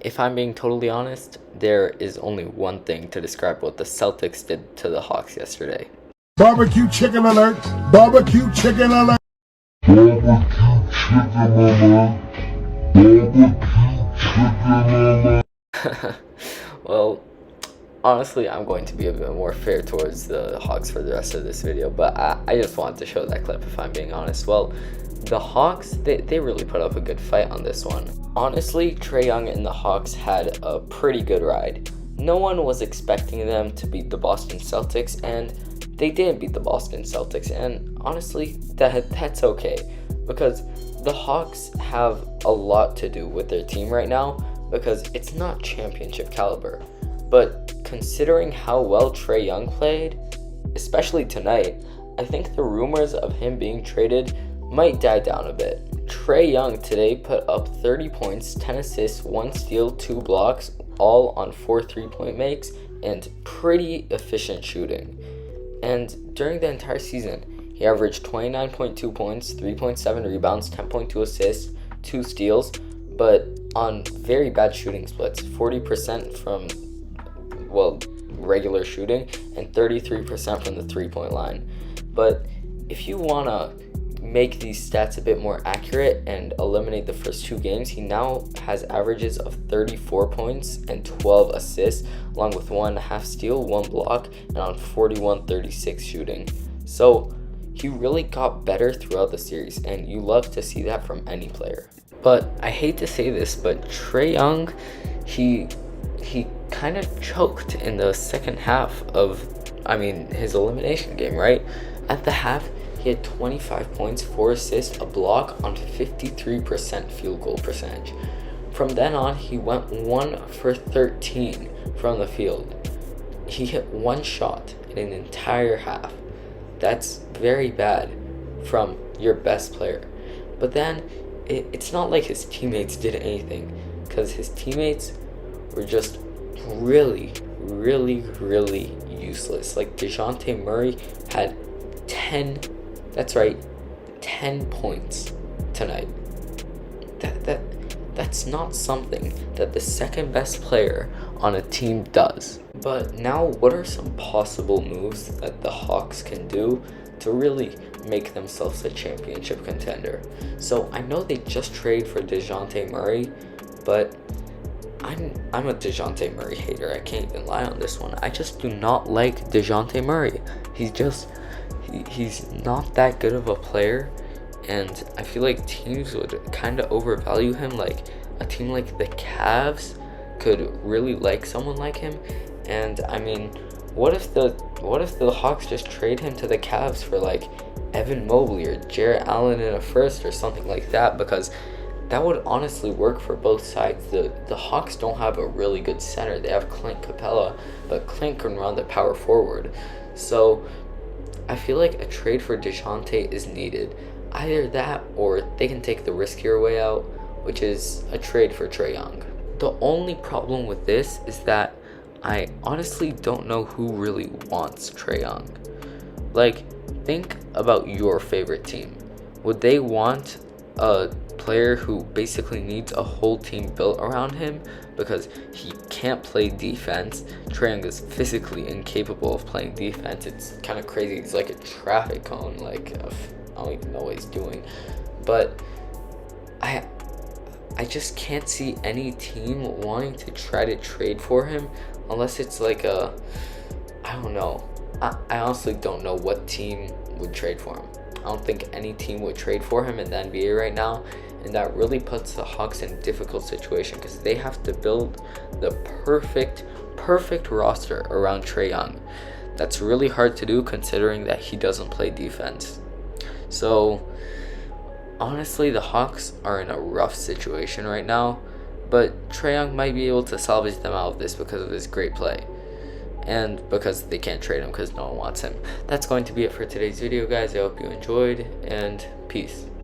if I'm being totally honest, there is only one thing to describe what the Celtics did to the Hawks yesterday. Barbecue chicken alert! Barbecue chicken alert! Barbecue chicken alert! Barbecue chicken alert! Well, honestly, I'm going to be a bit more fair towards the Hawks for the rest of this video, but I just wanted to show that clip if I'm being honest. Well, the Hawks, they really put up a good fight on this one. Honestly, Trae Young and the Hawks had a pretty good ride. No one was expecting them to beat the Boston Celtics, and they didn't beat the Boston Celtics, and honestly, that's okay, because the Hawks have a lot to do with their team right now, because it's not championship caliber. But considering how well Trae Young played, especially tonight, I think the rumors of him being traded might die down a bit. Trae Young today put up 30 points, 10 assists, 1 steal, 2 blocks, all on 4 3-point makes, and pretty efficient shooting. And during the entire season, he averaged 29.2 points, 3.7 rebounds, 10.2 assists, 2 steals, but on very bad shooting splits, 40% from, regular shooting and 33% from the 3-point line. But if you want to make these stats a bit more accurate and eliminate the first 2 games, he now has averages of 34 points and 12 assists, along with 1.5 steal, 1 block, and on 41-36 shooting. So he really got better throughout the series, and you love to see that from any player. But I hate to say this, but Trae Young, he kind of choked in the second half of, his elimination game, right? At the half, he had 25 points, 4 assists, a block on 53% field goal percentage. From then on, he went 1 for 13 from the field. He hit 1 shot in an entire half. That's very bad from your best player. But then, it's not like his teammates did anything, because his teammates were just really useless. Like DeAndre Murray had 10 points tonight. That's not something that the second best player on a team does. But now, what are some possible moves that the Hawks can do to really make themselves a championship contender? So I know they just traded for DeJounte Murray, but I'm a DeJounte Murray hater. I can't even lie on this one. I just do not like DeJounte Murray. He's not that good of a player, and I feel like teams would kind of overvalue him. Like a team like the Cavs could really like someone like him. And what if the Hawks just trade him to the Cavs for like Evan Mobley or Jarrett Allen in a first or something like that? Because that would honestly work for both sides. The Hawks don't have a really good center. They have Clint Capela, but Clint can run the power forward. So I feel like a trade for DeJounte is needed. Either that, or they can take the riskier way out, which is a trade for Trae Young. The only problem with this is that I honestly don't know who really wants Trae Young. Like, think about your favorite team. Would they want a player who basically needs a whole team built around him because he can't play defense? Trae Young is physically incapable of playing defense. It's kind of crazy. He's like a traffic cone. Like, I don't even know what he's doing. But I just can't see any team wanting to try to trade for him unless it's like I don't know. I honestly don't know what team would trade for him. I don't think any team would trade for him in the NBA right now, and that really puts the Hawks in a difficult situation because they have to build the perfect roster around Trae Young. That's really hard to do considering that he doesn't play defense. So honestly, the Hawks are in a rough situation right now, but Trae Young might be able to salvage them out of this because of his great play. And because they can't trade him because no one wants him. That's going to be it for today's video, guys. I hope you enjoyed, and peace.